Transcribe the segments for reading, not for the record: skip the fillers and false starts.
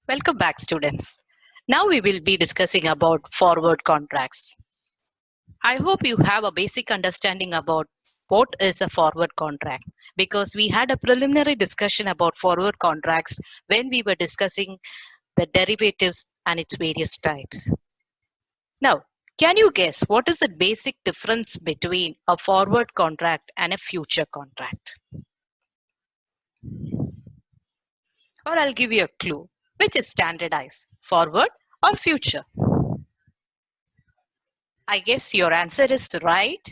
Welcome back, students. Now we will be discussing about forward contracts. I hope you have a basic understanding about what is a forward contract because we had a preliminary discussion about forward contracts when we were discussing the derivatives and its various types. Now, can you guess what is the basic difference between a forward contract and a future contract? Or I'll give you a clue. Which is standardized, forward or future? I guess your answer is right.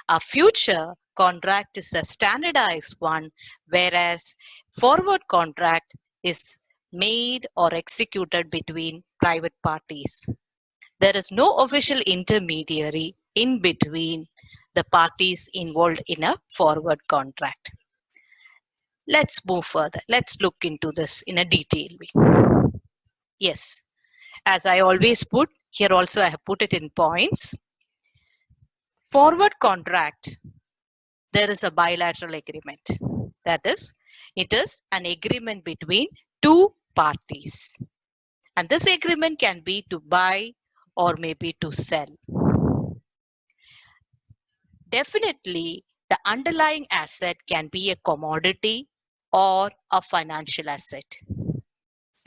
A future contract is a standardized one, whereas forward contract is made or executed between private parties. There is no official intermediary in between the parties involved in a forward contract. Let's move further. Let's look into this in a detailed way. Yes, as I always put, here also I have put it in points. Forward contract, there is a bilateral agreement. That is, it is an agreement between two parties. And this agreement can be to buy or maybe to sell. Definitely, the underlying asset can be a commodity or a financial asset.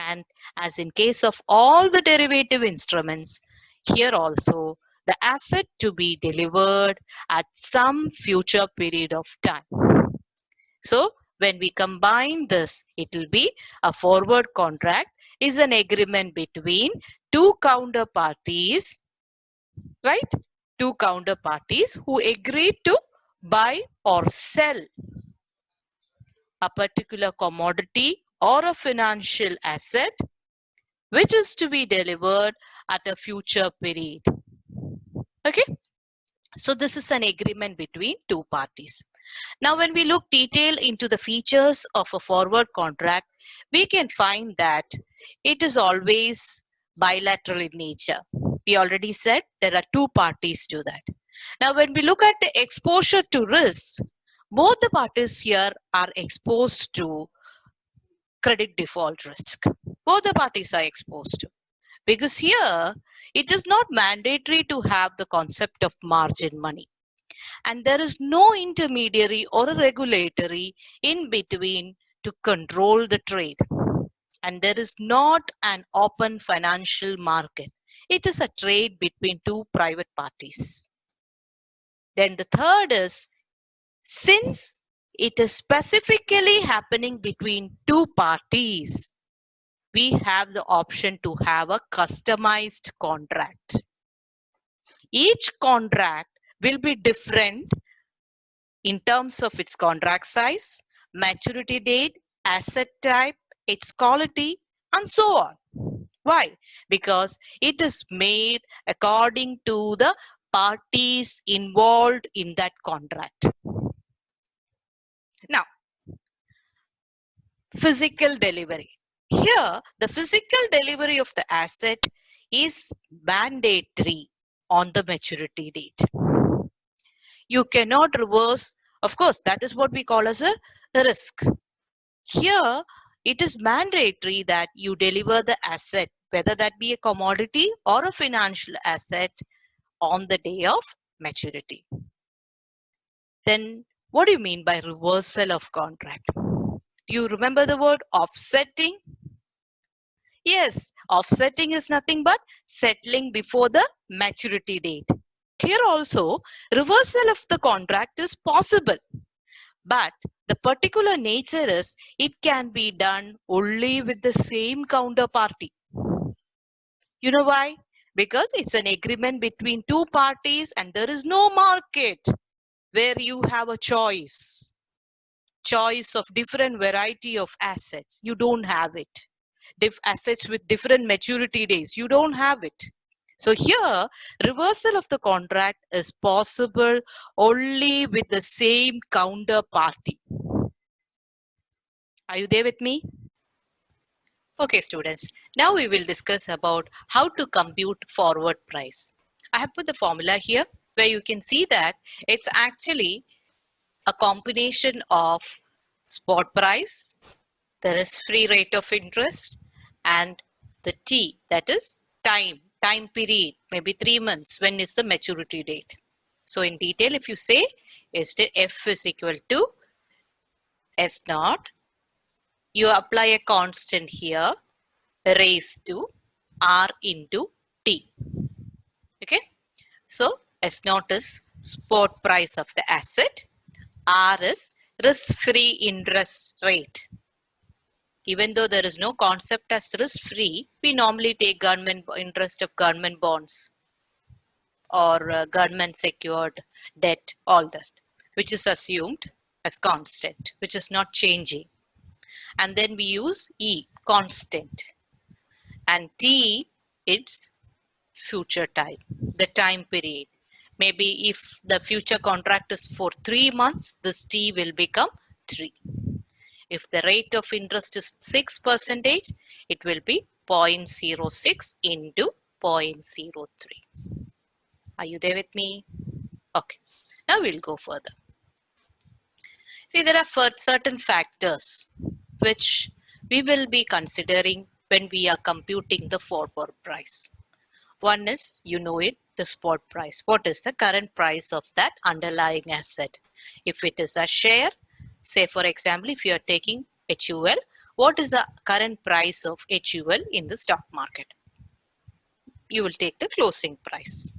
And as in case of all the derivative instruments, here also the asset to be delivered at some future period of time. So when we combine this, it will be a forward contract is an agreement between two counterparties, right? Two counterparties who agree to buy or sell a particular commodity or a financial asset which is to be delivered at a future period. Okay, so this is an agreement between two parties. Now, when we look detail into the features of a forward contract, we can find that it is always bilateral in nature. We already said there are two parties to that. Now, when we look at the exposure to risk, both the parties here are exposed to credit default risk. Both the parties are exposed to. Because here, it is not mandatory to have the concept of margin money. And there is no intermediary or a regulatory in between to control the trade. And there is not an open financial market. It is a trade between two private parties. Then the third is, since it is specifically happening between two parties, we have the option to have a customized contract. Each contract will be different in terms of its contract size, maturity date, asset type, its quality, and so on. Why? Because it is made according to the parties involved in that contract. Now, physical delivery. Here, the physical delivery of the asset is mandatory on the maturity date. You cannot reverse. Of course, that is what we call as a risk. Here, it is mandatory that you deliver the asset, whether that be a commodity or a financial asset, on the day of maturity. Then, what do you mean by reversal of contract? Do you remember the word offsetting? Yes, offsetting is nothing but settling before the maturity date. Here also, reversal of the contract is possible. But the particular nature is it can be done only with the same counterparty. You know why? Because it's an agreement between two parties and there is no market where you have a choice of different variety of assets. You don't have it. Assets with different maturity days. You don't have it. So here, reversal of the contract is possible only with the same counterparty. Are you there with me? Okay, students. Now we will discuss about how to compute forward price. I have put the formula here where you can see that it's actually a combination of spot price, there is free rate of interest, and the T, that is time period, maybe 3 months. When is the maturity date? So in detail, if you say F is equal to S naught, you apply a constant here raised to R into T. Okay. So S naught is spot price of the asset. R is risk-free interest rate. Even though there is no concept as risk-free, we normally take government interest of government bonds or government secured debt, all that, which is assumed as constant, which is not changing. And then we use E, constant. And T, it's future time, the time period. Maybe if the future contract is for 3 months, this T will become 3. If the rate of interest is 6%, it will be 0.06 into 0.03. Are you there with me? Okay. Now we'll go further. See, there are certain factors which we will be considering when we are computing the forward price. One is, you know it, the spot price. What is the current price of that underlying asset? If it is a share, say for example, if you are taking HUL, what is the current price of HUL in the stock market? You will take the closing price.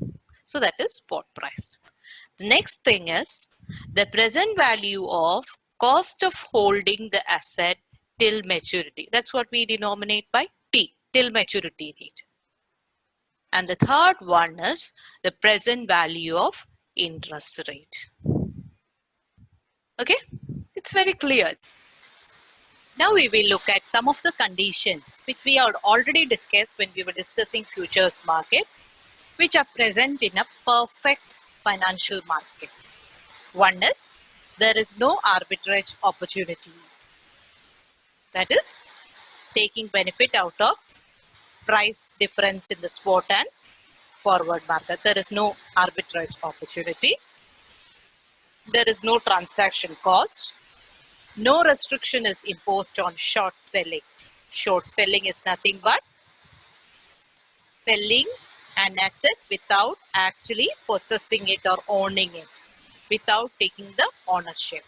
So that is spot price. The next thing is the present value of cost of holding the asset till maturity. That's what we denominate by T, till maturity date. And the third one is the present value of interest rate. Okay, it's very clear. Now we will look at some of the conditions which we had already discussed when we were discussing futures market, which are present in a perfect financial market. One is, there is no arbitrage opportunity. That is, taking benefit out of price difference in the spot and forward market. There is no arbitrage opportunity. There is no transaction cost. No restriction is imposed on short selling. Short selling is nothing but selling an asset without actually possessing it or owning it, without taking the ownership.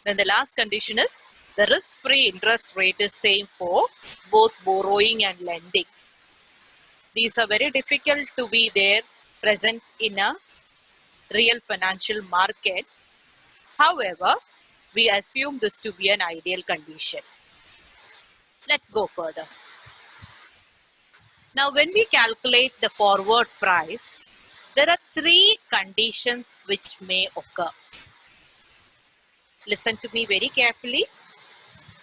Then the last condition is the risk-free interest rate is same for both borrowing and lending. These are very difficult to be there present in a real financial market. However, we assume this to be an ideal condition. Let's go further. Now, when we calculate the forward price, there are 3 conditions which may occur. Listen to me very carefully.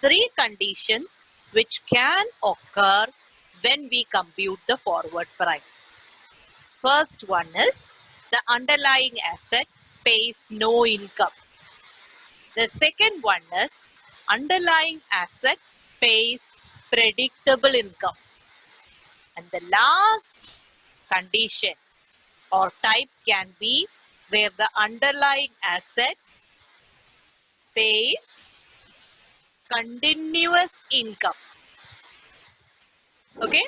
3 conditions which can occur when we compute the forward price. First one is the underlying asset pays no income. The second one is underlying asset pays predictable income. And the last condition or type can be where the underlying asset pays continuous income. Okay,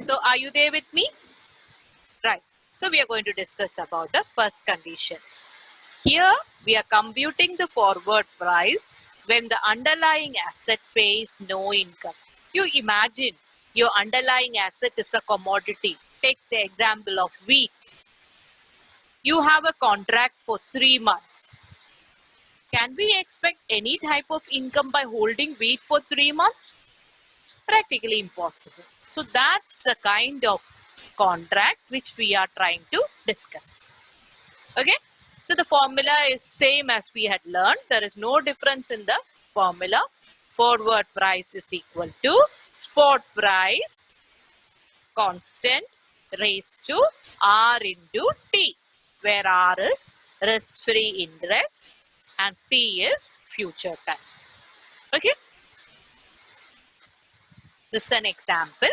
so are you there with me? Right. So we are going to discuss about the first condition. Here we are computing the forward price when the underlying asset pays no income. You imagine your underlying asset is a commodity. Take the example of wheat. You have a contract for 3 months. Can we expect any type of income by holding wheat for 3 months? Practically impossible. So that's the kind of contract which we are trying to discuss. Okay. So the formula is same as we had learned. There is no difference in the formula. Forward price is equal to spot price constant raised to R into T, where R is risk-free interest and T is future time. Okay. This is an example.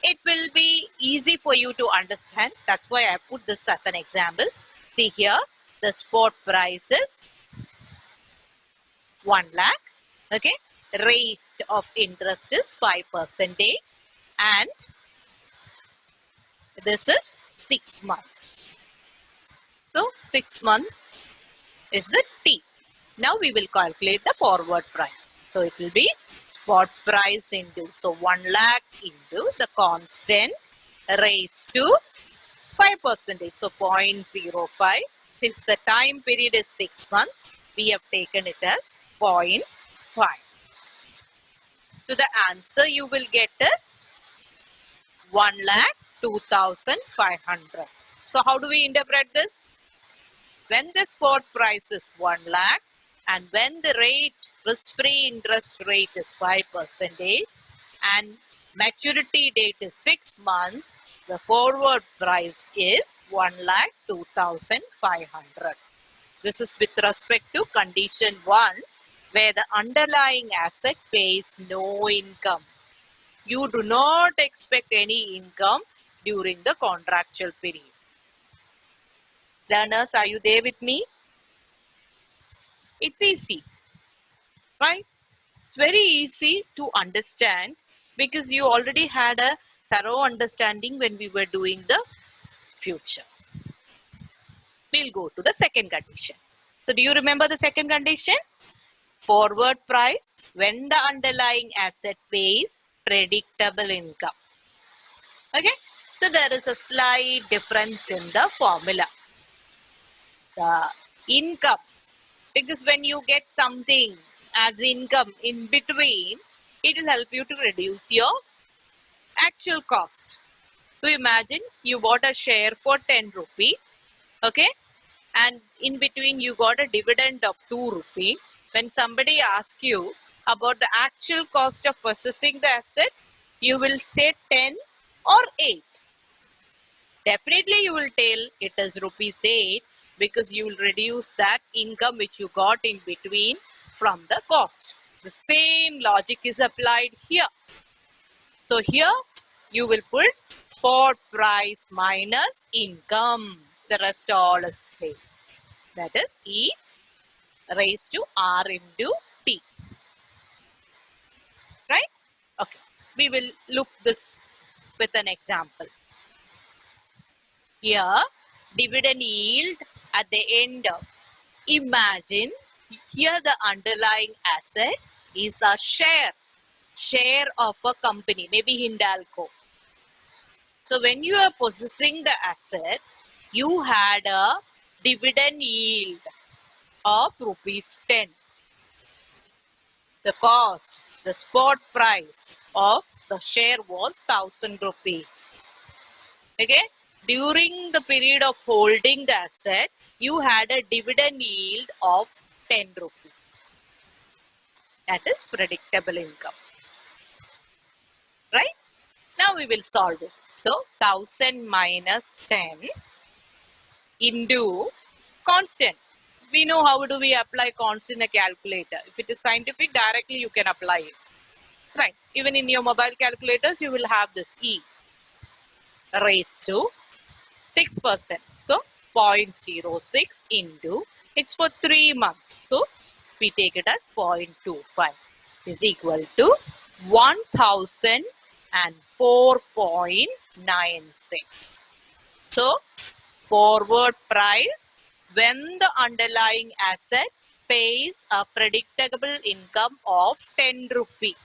It will be easy for you to understand. That's why I put this as an example. See here, the spot price is 1 lakh. Okay. Rate of interest is 5%. and this is 6 months. So 6 months is the T. Now we will calculate the forward price. So it will be spot price into, so 1 lakh into the constant raised to 5%. So 0.05. Since the time period is 6 months, we have taken it as 0.5. So the answer you will get is 1,02,500. So how do we interpret this? When the spot price is 1 lakh and when the rate, risk-free interest rate is 5% and maturity date is 6 months, the forward price is 1,02,500. This is with respect to condition 1, where the underlying asset pays no income. You do not expect any income during the contractual period. Learners, are you there with me? It's easy, right? It's very easy to understand because you already had a thorough understanding when we were doing the future. We'll go to the second condition. So do you remember the second condition? Forward price when the underlying asset pays predictable income. Okay, so there is a slight difference in the formula. The income, because when you get something as income in between, it will help you to reduce your actual cost. So imagine you bought a share for 10 rupee, okay, and in between you got a dividend of 2 rupee. When somebody asks you about the actual cost of possessing the asset, you will say 10 or 8. Definitely you will tell it is rupees 8 because you will reduce that income which you got in between from the cost. The same logic is applied here. So here you will put spot price minus income. The rest all is same. That is E raised to R into T. Right? Okay. We will look this with an example. Here, dividend yield at the end of, imagine here the underlying asset is a share of a company, maybe Hindalco. So when you are possessing the asset, you had a dividend yield of rupees 10. The cost, the spot price of the share was 1,000 rupees. Okay? During the period of holding the asset, you had a dividend yield of 10 rupees. That is predictable income. Right? Now we will solve it. So 1,000 minus 10 into constant. We know how do we apply constant in a calculator. If it is scientific, directly you can apply it. Right. Even in your mobile calculators, you will have this E raised to 6%. So 0.06 into, it's for 3 months. So we take it as 0.25 is equal to 1,004.96. So forward price when the underlying asset pays a predictable income of 10 rupee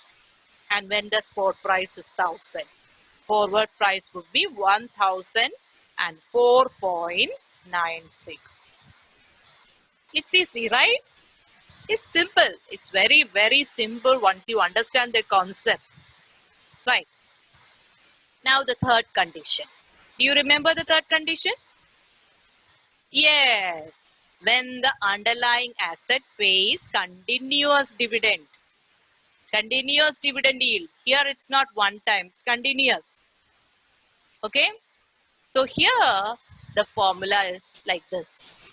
and when the spot price is 1,000. Forward price would be 1,004.96. It's easy, right? It's simple. It's very, very simple once you understand the concept. Right. Now the third condition. Do you remember the third condition? Yes. When the underlying asset pays continuous dividend. Continuous dividend yield. Here it's not one time. It's continuous. Okay. So here the formula is like this.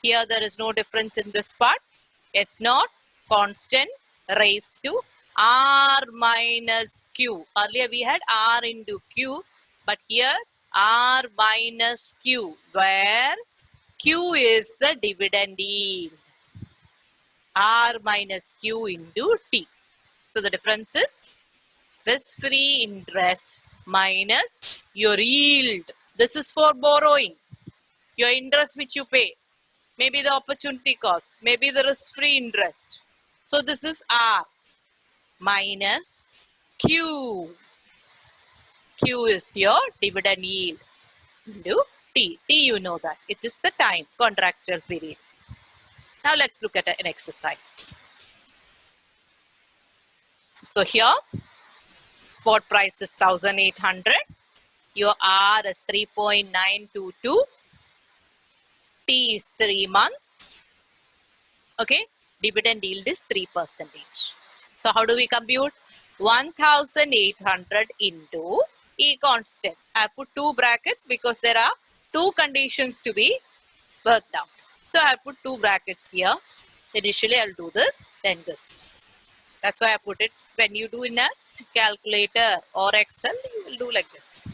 Here there is no difference in this part. S naught constant raised to R minus Q. Earlier we had R into Q, but here R minus Q, where Q is the dividend yield. R minus Q into T. So the difference is Risk-free interest minus your yield. This is for borrowing. Your interest which you pay. Maybe the opportunity cost. Maybe the risk-free interest. So this is R minus Q. Q is your dividend yield into T. T, you know that. It is the time, contractual period. Now let's look at an exercise. So here, spot price is 1,800. Your R is 3.922. T is 3 months. Okay. Dividend yield is 3%. So how do we compute? 1,800 into E constant. I put two brackets because there are two conditions to be worked out. So I put two brackets here. Initially I'll do this, then this. That's why I put it. When you do in a calculator or Excel, you will do like this.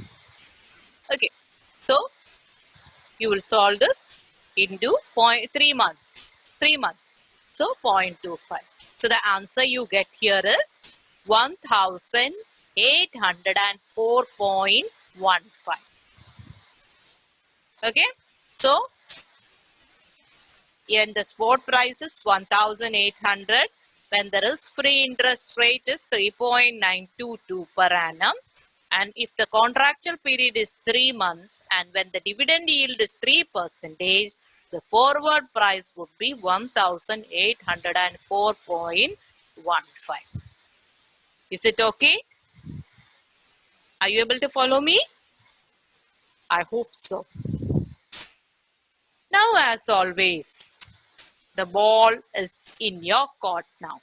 Okay. So you will solve this into 3 months. 3 months. So 0.25. So the answer you get here is 1,804.15. Okay. So and the spot price is 1,800 when the risk-free interest rate is 3.922 per annum. And if the contractual period is 3 months and when the dividend yield is 3%, the forward price would be 1,804.15. Is it okay? Are you able to follow me? I hope so. Now, as always, the ball is in your court now.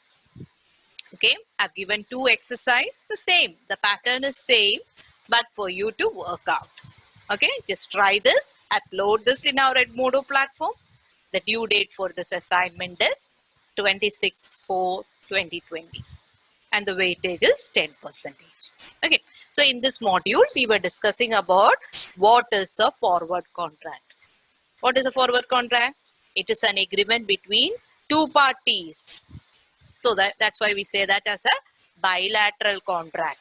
Okay, I've given two exercises, the same. The pattern is same, but for you to work out. Okay, just try this, upload this in our Edmodo platform. The due date for this assignment is 26/4/2020 and the weightage is 10%. Okay, so in this module, we were discussing about what is a forward contract. What is a forward contract? It is an agreement between two parties. So that's why we say that as a bilateral contract.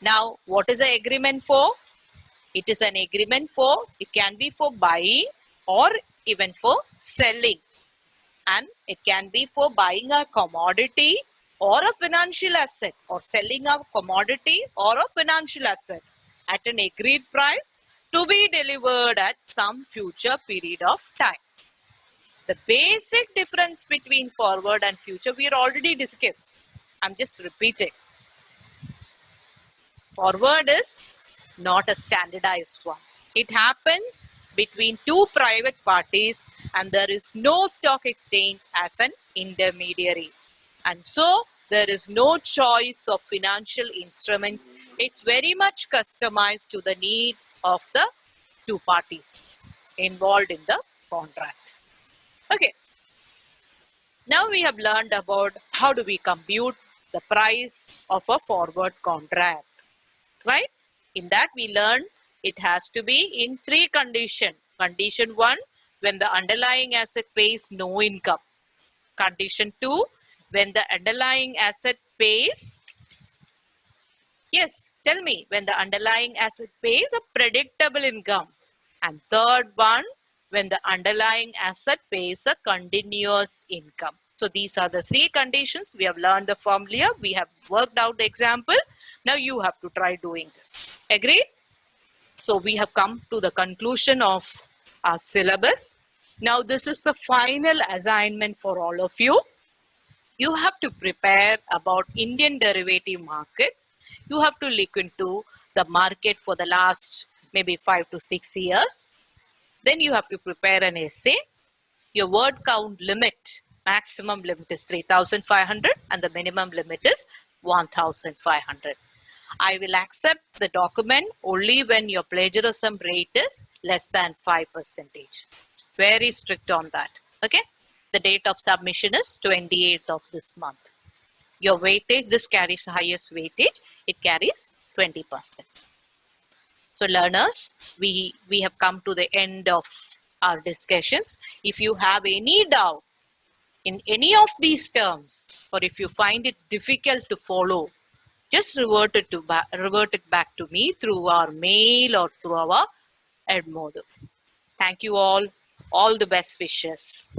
Now, what is the agreement for? It is an agreement for, it can be for buying or even for selling. And it can be for buying a commodity or a financial asset or selling a commodity or a financial asset at an agreed price to be delivered at some future period of time. The basic difference between forward and future we are already discussed. I'm just repeating. Forward is not a standardized one. It happens between two private parties and there is no stock exchange as an intermediary. And so there is no choice of financial instruments. It's very much customized to the needs of the two parties involved in the contract. Okay. Now we have learned about how do we compute the price of a forward contract, right? In that we learned it has to be in three conditions. Condition 1, when the underlying asset pays no income. Condition 2, when the underlying asset pays, yes, tell me, when the underlying asset pays a predictable income. And third one, when the underlying asset pays a continuous income. So these are the three conditions. We have learned the formula. We have worked out the example. Now you have to try doing this. Agreed? So we have come to the conclusion of our syllabus. Now this is the final assignment for all of you. You have to prepare about Indian derivative markets. You have to look into the market for the last maybe 5 to 6 years. Then you have to prepare an essay. Your word count limit, maximum limit is 3,500 and the minimum limit is 1,500. I will accept the document only when your plagiarism rate is less than 5%. Very strict on that. Okay. The date of submission is 28th of this month. Your weightage, this carries the highest weightage. It carries 20%. So learners, we have come to the end of our discussions. If you have any doubt in any of these terms or if you find it difficult to follow, just revert it back to me through our mail or through our Edmodo. Thank you all. All the best wishes.